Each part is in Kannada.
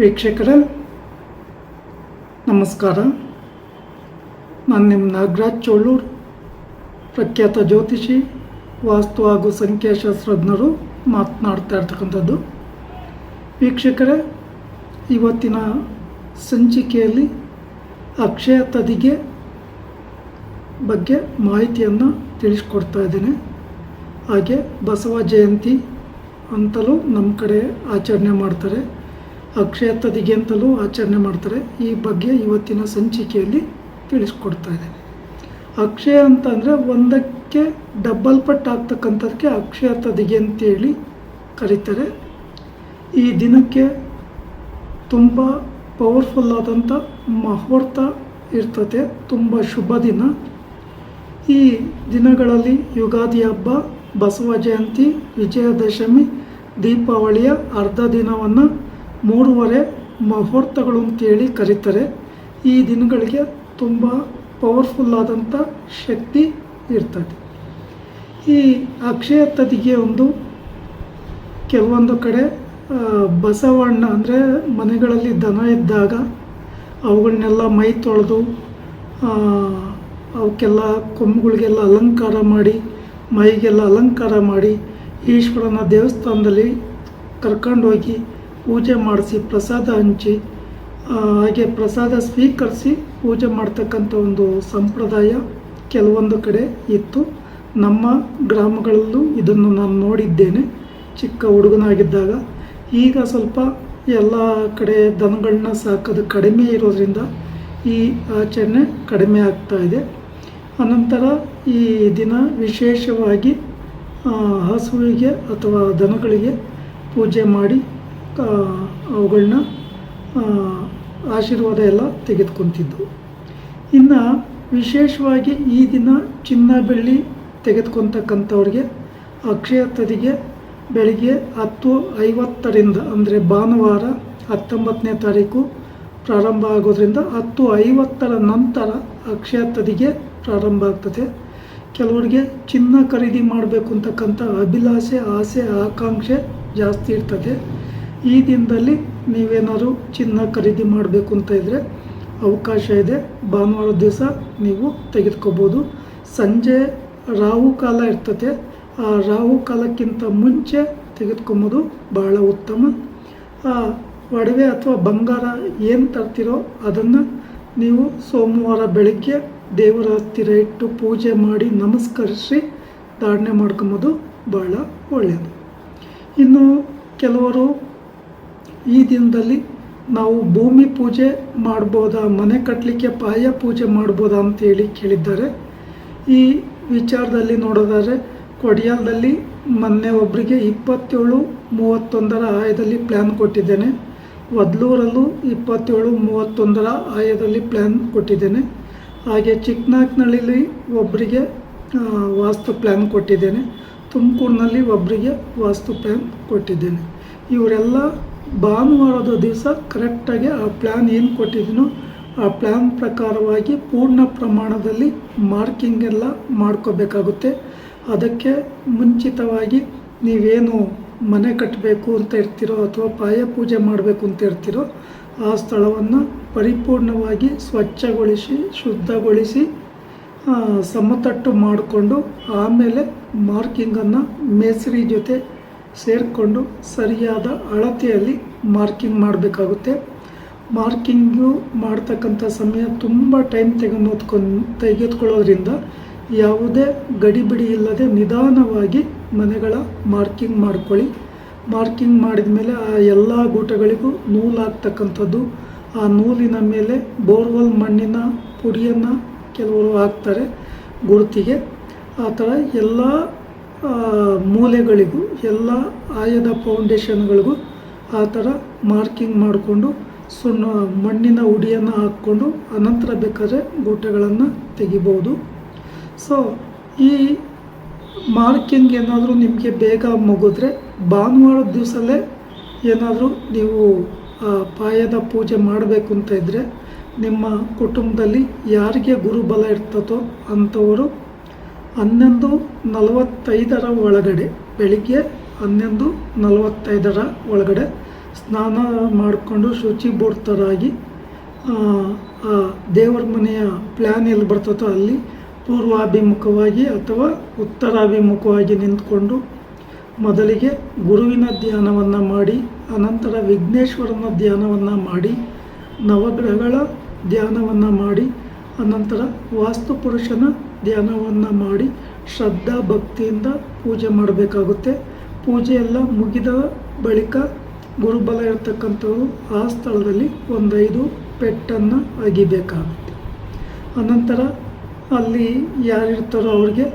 ವೀಕ್ಷಕರೇ ನಮಸ್ಕಾರ. ನಾನು ನಿಮ್ಮ ನಾಗರಾಜ್ ಚೋಳೂರು, ಪ್ರಖ್ಯಾತ ಜ್ಯೋತಿಷಿ, ವಾಸ್ತು ಹಾಗೂ ಸಂಖ್ಯಾಶಾಸ್ತ್ರಜ್ಞರು ಮಾತನಾಡ್ತಾ ಇರ್ತಕ್ಕಂಥದ್ದು. ವೀಕ್ಷಕರೇ, ಇವತ್ತಿನ ಸಂಚಿಕೆಯಲ್ಲಿ ಅಕ್ಷಯ ತದಿಗೆ ಬಗ್ಗೆ ಮಾಹಿತಿಯನ್ನು ತಿಳಿಸ್ಕೊಡ್ತಾ ಇದ್ದೇನೆ. ಹಾಗೆ ಬಸವ ಜಯಂತಿ ಅಂತಲೂ ನಮ್ಮ ಕಡೆ ಆಚರಣೆ ಮಾಡ್ತಾರೆ, ಅಕ್ಷಯ ತದಿಗೆ ಅಂತಲೂ ಆಚರಣೆ ಮಾಡ್ತಾರೆ. ಈ ಬಗ್ಗೆ ಇವತ್ತಿನ ಸಂಚಿಕೆಯಲ್ಲಿ ತಿಳಿಸ್ಕೊಡ್ತಾ ಇದ್ದೇನೆ. ಅಕ್ಷಯ ಅಂತಂದರೆ ಒಂದಕ್ಕೆ ಡಬಲ್ ಪಟ್ಟು ಆಗ್ತಕ್ಕಂಥದ್ದಕ್ಕೆ ಅಕ್ಷಯ ತದಿಗೆ ಅಂತೇಳಿ ಕರೀತಾರೆ. ಈ ದಿನಕ್ಕೆ ತುಂಬ ಪವರ್ಫುಲ್ ಆದಂಥ ಮುಹೂರ್ತ ಇರ್ತದೆ, ತುಂಬ ಶುಭ ದಿನ. ಈ ದಿನಗಳಲ್ಲಿ ಯುಗಾದಿ ಹಬ್ಬ, ಬಸವ ಜಯಂತಿ, ವಿಜಯದಶಮಿ, ದೀಪಾವಳಿಯ ಅರ್ಧ ದಿನವನ್ನು 3 ಮುಹೂರ್ತಗಳು ಅಂತೇಳಿ ಕರೀತಾರೆ. ಈ ದಿನಗಳಿಗೆ ತುಂಬ ಪವರ್ಫುಲ್ ಆದಂಥ ಶಕ್ತಿ ಇರ್ತದೆ. ಈ ಅಕ್ಷಯ ತದಿಗೆ ಕೆಲವೊಂದು ಕಡೆ ಬಸವಣ್ಣ ಅಂದರೆ ಮನೆಗಳಲ್ಲಿ ದನ ಇದ್ದಾಗ ಅವುಗಳನ್ನೆಲ್ಲ ಮೈ ತೊಳೆದು ಅವಕ್ಕೆಲ್ಲ ಕೊಂಬುಗಳಿಗೆಲ್ಲ ಅಲಂಕಾರ ಮಾಡಿ, ಮೈಗೆಲ್ಲ ಅಲಂಕಾರ ಮಾಡಿ, ಈಶ್ವರನ ದೇವಸ್ಥಾನದಲ್ಲಿ ಕರ್ಕೊಂಡೋಗಿ ಪೂಜೆ ಮಾಡಿಸಿ, ಪ್ರಸಾದ ಹಂಚಿ, ಹಾಗೆ ಪ್ರಸಾದ ಸ್ವೀಕರಿಸಿ ಪೂಜೆ ಮಾಡ್ತಕ್ಕಂಥ ಒಂದು ಸಂಪ್ರದಾಯ ಕೆಲವೊಂದು ಕಡೆ ಇತ್ತು. ನಮ್ಮ ಗ್ರಾಮಗಳಲ್ಲೂ ಇದನ್ನು ನಾನು ನೋಡಿದ್ದೇನೆ ಚಿಕ್ಕ ಹುಡುಗನಾಗಿದ್ದಾಗ. ಈಗ ಸ್ವಲ್ಪ ಎಲ್ಲ ಕಡೆ ದನಗಳನ್ನ ಸಾಕೋದು ಕಡಿಮೆ ಇರೋದ್ರಿಂದ ಈ ಆಚರಣೆ ಕಡಿಮೆ ಆಗ್ತಾ ಇದೆ. ಅನಂತರ ಈ ದಿನ ವಿಶೇಷವಾಗಿ ಹಸುವಿಗೆ ಅಥವಾ ದನಗಳಿಗೆ ಪೂಜೆ ಮಾಡಿ ಅವುಗಳನ್ನ ಆಶೀರ್ವಾದ ಎಲ್ಲ ತೆಗೆದುಕೊತಿದ್ದು. ಇನ್ನು ವಿಶೇಷವಾಗಿ ಈ ದಿನ ಚಿನ್ನ ಬೆಳ್ಳಿ ತೆಗೆದುಕೊತಕ್ಕಂಥವ್ರಿಗೆ ಅಕ್ಷಯ ತದಿಗೆ ಬೆಳಿಗ್ಗೆ 10:50 ಅಂದರೆ ಭಾನುವಾರ 19ನೇ ತಾರೀಕು ಪ್ರಾರಂಭ ಆಗೋದ್ರಿಂದ 10:50 ನಂತರ ಅಕ್ಷಯ ತದಿಗೆ ಪ್ರಾರಂಭ ಆಗ್ತದೆ. ಕೆಲವರಿಗೆ ಚಿನ್ನ ಖರೀದಿ ಮಾಡಬೇಕು ಅಂತಕ್ಕಂಥ ಅಭಿಲಾಷೆ, ಆಸೆ, ಆಕಾಂಕ್ಷೆ ಜಾಸ್ತಿ ಇರ್ತದೆ. ಈ ದಿನದಲ್ಲಿ ನೀವೇನಾದ್ರು ಚಿನ್ನ ಖರೀದಿ ಮಾಡಬೇಕು ಅಂತ ಇದ್ದರೆ ಅವಕಾಶ ಇದೆ. ಭಾನುವಾರ ದಿವಸ ನೀವು ತೆಗೆದುಕೋಬೋದು. ಸಂಜೆ ರಾಹು ಕಾಲ ಇರ್ತದೆ, ಆ ರಾಹು ಕಾಲಕ್ಕಿಂತ ಮುಂಚೆ ತೆಗೆದುಕೊಂಬೋದು, ಭಾಳ ಉತ್ತಮ. ಒಡವೆ ಅಥವಾ ಬಂಗಾರ ಏನು ತರ್ತಿರೋ ಅದನ್ನು ನೀವು ಸೋಮವಾರ ಬೆಳಗ್ಗೆ ದೇವರ ಹತ್ತಿರ ಇಟ್ಟು ಪೂಜೆ ಮಾಡಿ ನಮಸ್ಕರಿಸಿ ಧಾರಣೆ ಮಾಡ್ಕೊಂಬೋದು, ಭಾಳ ಒಳ್ಳೆಯದು. ಇನ್ನು ಕೆಲವರು ಈ ದಿನದಲ್ಲಿ ನಾವು ಭೂಮಿ ಪೂಜೆ ಮಾಡ್ಬೋದಾ, ಮನೆ ಕಟ್ಟಲಿಕ್ಕೆ ಪಾಯ ಪೂಜೆ ಮಾಡ್ಬೋದಾ ಅಂತೇಳಿ ಕೇಳಿದ್ದಾರೆ. ಈ ವಿಚಾರದಲ್ಲಿ ನೋಡೋದಾದರೆ ಕೊಡಿಯಾಲದಲ್ಲಿ ಮೊನ್ನೆ ಒಬ್ಬರಿಗೆ 27-31 ಆಯದಲ್ಲಿ ಪ್ಲ್ಯಾನ್ ಕೊಟ್ಟಿದ್ದೇನೆ. ವದ್ಲೂರಲ್ಲೂ 27-31 ಆಯದಲ್ಲಿ ಪ್ಲ್ಯಾನ್ ಕೊಟ್ಟಿದ್ದೇನೆ. ಹಾಗೆ ಚಿಕ್ಕನಾಕ್ನಳ್ಳಿಲಿ ಒಬ್ಬರಿಗೆ ವಾಸ್ತು ಪ್ಲ್ಯಾನ್ ಕೊಟ್ಟಿದ್ದೇನೆ. ತುಮಕೂರಿನಲ್ಲಿ ಒಬ್ಬರಿಗೆ ವಾಸ್ತು ಪ್ಲ್ಯಾನ್ ಕೊಟ್ಟಿದ್ದೇನೆ. ಇವರೆಲ್ಲ ಭಾನುವಾರದ ದಿವಸ ಕರೆಕ್ಟಾಗಿ ಆ ಪ್ಲ್ಯಾನ್ ಏನು ಕೊಟ್ಟಿದ್ದೀನೋ ಆ ಪ್ಲ್ಯಾನ್ ಪ್ರಕಾರವಾಗಿ ಪೂರ್ಣ ಪ್ರಮಾಣದಲ್ಲಿ ಮಾರ್ಕಿಂಗ್ ಎಲ್ಲ ಮಾಡ್ಕೋಬೇಕಾಗುತ್ತೆ. ಅದಕ್ಕೆ ಮುಂಚಿತವಾಗಿ ನೀವೇನು ಮನೆ ಕಟ್ಟಬೇಕು ಅಂತ ಇರ್ತೀರೋ ಅಥವಾ ಪಾಯ ಪೂಜೆ ಮಾಡಬೇಕು ಅಂತ ಇರ್ತೀರೋ ಆ ಸ್ಥಳವನ್ನು ಪರಿಪೂರ್ಣವಾಗಿ ಸ್ವಚ್ಛಗೊಳಿಸಿ, ಶುದ್ಧಗೊಳಿಸಿ, ಸಮತಟ್ಟು ಮಾಡಿಕೊಂಡು ಆಮೇಲೆ ಮಾರ್ಕಿಂಗನ್ನು ಮೇಸ್ತ್ರಿ ಜೊತೆ ಸೇರಿಕೊಂಡು ಸರಿಯಾದ ಅಳತೆಯಲ್ಲಿ ಮಾರ್ಕಿಂಗ್ ಮಾಡಬೇಕಾಗುತ್ತೆ. ಮಾರ್ಕಿಂಗು ಮಾಡ್ತಕ್ಕಂಥ ಸಮಯ ತುಂಬ ಟೈಮ್ ತೆಗೆದುಕೊಳ್ಳೋದ್ರಿಂದ ಯಾವುದೇ ಗಡಿಬಿಡಿ ಇಲ್ಲದೆ ನಿಧಾನವಾಗಿ ಮನೆಗಳ ಮಾರ್ಕಿಂಗ್ ಮಾಡ್ಕೊಳ್ಳಿ. ಮಾರ್ಕಿಂಗ್ ಮಾಡಿದ ಮೇಲೆ ಆ ಎಲ್ಲ ಗೂಟಗಳಿಗೂ ನೂಲು ಹಾಕ್ತಕ್ಕಂಥದ್ದು, ಆ ನೂಲಿನ ಮೇಲೆ ಬೋರ್ವೆಲ್ ಮಣ್ಣಿನ ಪುಡಿಯನ್ನು ಕೆಲವರು ಹಾಕ್ತಾರೆ ಗುರುತಿಗೆ. ಆ ಥರ ಎಲ್ಲ ಮೂಲೆಗಳಿಗೂ, ಎಲ್ಲ ಆಯದ ಫೌಂಡೇಶನ್ಗಳಿಗೂ ಆ ಥರ ಮಾರ್ಕಿಂಗ್ ಮಾಡಿಕೊಂಡು ಮಣ್ಣಿನ ಹುಡಿಯನ್ನು ಹಾಕ್ಕೊಂಡು ಅನಂತರ ಬೇಕಾದರೆ ಗೂಟಗಳನ್ನು ತೆಗಿಬೋದು. ಸೊ ಈ ಮಾರ್ಕಿಂಗ್ ಏನಾದರೂ ನಿಮಗೆ ಬೇಗ ಮುಗಿದ್ರೆ ಭಾನುವಾರದ ದಿವಸಲ್ಲೇ ಏನಾದರೂ ನೀವು ಪಾಯದ ಪೂಜೆ ಮಾಡಬೇಕು ಅಂತ ಇದ್ದರೆ ನಿಮ್ಮ ಕುಟುಂಬದಲ್ಲಿ ಯಾರಿಗೆ ಗುರುಬಲ ಇರ್ತದೋ ಅಂಥವರು 11:45 ಒಳಗಡೆ, ಬೆಳಿಗ್ಗೆ 11:45 ಒಳಗಡೆ ಸ್ನಾನ ಮಾಡಿಕೊಂಡು ಶುಚಿಭೂತರಾಗಿ ಆ ದೇವರ ಮನೆಯ ಪ್ಲ್ಯಾನ್ ಎಲ್ಲಿ ಬರ್ತದೋ ಅಲ್ಲಿ ಪೂರ್ವಾಭಿಮುಖವಾಗಿ ಅಥವಾ ಉತ್ತರಾಭಿಮುಖವಾಗಿ ನಿಂತ್ಕೊಂಡು ಮೊದಲಿಗೆ ಗುರುವಿನ ಧ್ಯಾನವನ್ನು ಮಾಡಿ, ಅನಂತರ ವಿಘ್ನೇಶ್ವರನ ಧ್ಯಾನವನ್ನು ಮಾಡಿ, ನವಗ್ರಹಗಳ ಧ್ಯಾನವನ್ನು ಮಾಡಿ, ಅನಂತರ ವಾಸ್ತುಪುರುಷನ ಧ್ಯಾನವನ್ನು ಮಾಡಿ ಶ್ರದ್ಧಾ ಭಕ್ತಿಯಿಂದ ಪೂಜೆ ಮಾಡಬೇಕಾಗುತ್ತೆ. ಪೂಜೆ ಎಲ್ಲ ಮುಗಿದ ಬಳಿಕ ಗುರುಬಲ ಇರ್ತಕ್ಕಂಥವ್ರು ಆ ಸ್ಥಳದಲ್ಲಿ 5 ಪೆಟ್ಟನ್ನು ಅಗಿಬೇಕಾಗುತ್ತೆ. ಅನಂತರ ಅಲ್ಲಿ ಯಾರಿರ್ತಾರೋ ಅವ್ರಿಗೆ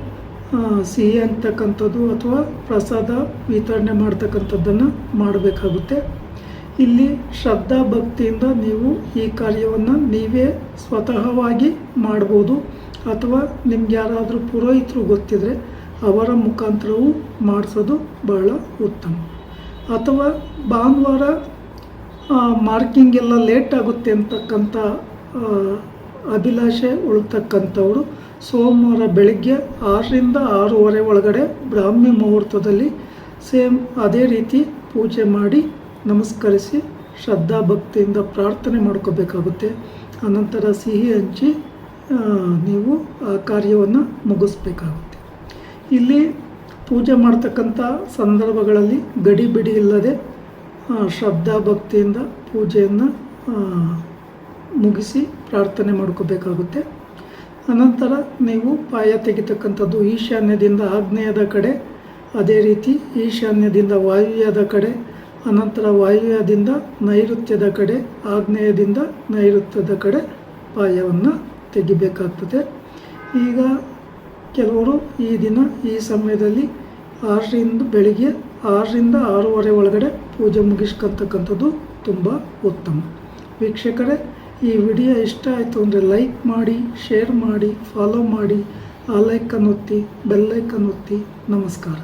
ಸಿಹಿ ಅಂತಕ್ಕಂಥದ್ದು ಅಥವಾ ಪ್ರಸಾದ ವಿತರಣೆ ಮಾಡ್ತಕ್ಕಂಥದ್ದನ್ನು ಮಾಡಬೇಕಾಗುತ್ತೆ. ಇಲ್ಲಿ ಶ್ರದ್ಧಾ ಭಕ್ತಿಯಿಂದ ನೀವು ಈ ಕಾರ್ಯವನ್ನು ನೀವೇ ಸ್ವತಃವಾಗಿ ಮಾಡ್ಬೋದು, ಅಥವಾ ನಿಮ್ಗೆ ಯಾರಾದರೂ ಪುರೋಹಿತರು ಗೊತ್ತಿದ್ರೆ ಅವರ ಮುಖಾಂತರವೂ ಮಾಡಿಸೋದು ಬಹಳ ಉತ್ತಮ. ಅಥವಾ ಭಾನುವಾರ ಮಾರ್ಕಿಂಗ್ ಎಲ್ಲ ಲೇಟ್ ಆಗುತ್ತೆ ಅಂತಕ್ಕಂಥ ಅಭಿಲಾಷೆ ಉಳ್ತಕ್ಕಂಥವರು ಸೋಮವಾರ ಬೆಳಗ್ಗೆ 6ರಿಂದ 6:30 ಒಳಗಡೆ ಬ್ರಾಹ್ಮಿ ಮುಹೂರ್ತದಲ್ಲಿ ಸೇಮ್ ಅದೇ ರೀತಿ ಪೂಜೆ ಮಾಡಿ ನಮಸ್ಕರಿಸಿ ಶ್ರದ್ಧಾ ಭಕ್ತಿಯಿಂದ ಪ್ರಾರ್ಥನೆ ಮಾಡ್ಕೋಬೇಕಾಗುತ್ತೆ. ಅನಂತರ ಸಿಹಿ ಹಂಚಿ ನೀವು ಆ ಕಾರ್ಯವನ್ನು ಮುಗಿಸ್ಬೇಕಾಗುತ್ತೆ. ಇಲ್ಲಿ ಪೂಜೆ ಮಾಡ್ತಕ್ಕಂಥ ಸಂದರ್ಭಗಳಲ್ಲಿ ಗಡಿಬಿಡಿ ಇಲ್ಲದೆ ಶ್ರದ್ಧಾ ಭಕ್ತಿಯಿಂದ ಪೂಜೆಯನ್ನು ಮುಗಿಸಿ ಪ್ರಾರ್ಥನೆ ಮಾಡ್ಕೋಬೇಕಾಗುತ್ತೆ. ಅನಂತರ ನೀವು ಪಾಯ ತೆಗಿತಕ್ಕಂಥದ್ದು ಈಶಾನ್ಯದಿಂದ ಆಗ್ನೇಯದ ಕಡೆ, ಅದೇ ರೀತಿ ಈಶಾನ್ಯದಿಂದ ವಾಯುವ್ಯದ ಕಡೆ, ಅನಂತರ ವಾಯುವ್ಯದಿಂದ ನೈಋತ್ಯದ ಕಡೆ, ಆಗ್ನೇಯದಿಂದ ನೈಋತ್ಯದ ಕಡೆ ಪಾಯವನ್ನು ತೆಗಿಬೇಕಾಗ್ತದೆ. ಈಗ ಕೆಲವರು ಈ ದಿನ ಈ ಸಮಯದಲ್ಲಿ ಬೆಳಿಗ್ಗೆ 6ರಿಂದ 6:30 ಒಳಗಡೆ ಪೂಜೆ ಮುಗಿಸ್ಕೊಳ್ತಕ್ಕಂಥದ್ದು ತುಂಬ ಉತ್ತಮ. ವೀಕ್ಷಕರೇ, ಈ ವಿಡಿಯೋ ಇಷ್ಟ ಆಯಿತು ಅಂದರೆ ಲೈಕ್ ಮಾಡಿ, ಶೇರ್ ಮಾಡಿ, ಫಾಲೋ ಮಾಡಿ, ಆ ಲೈಕನ್ನು ಒತ್ತಿ, ಬೆಲ್ಲೈಕನ್ನು ಒತ್ತಿ. ನಮಸ್ಕಾರ.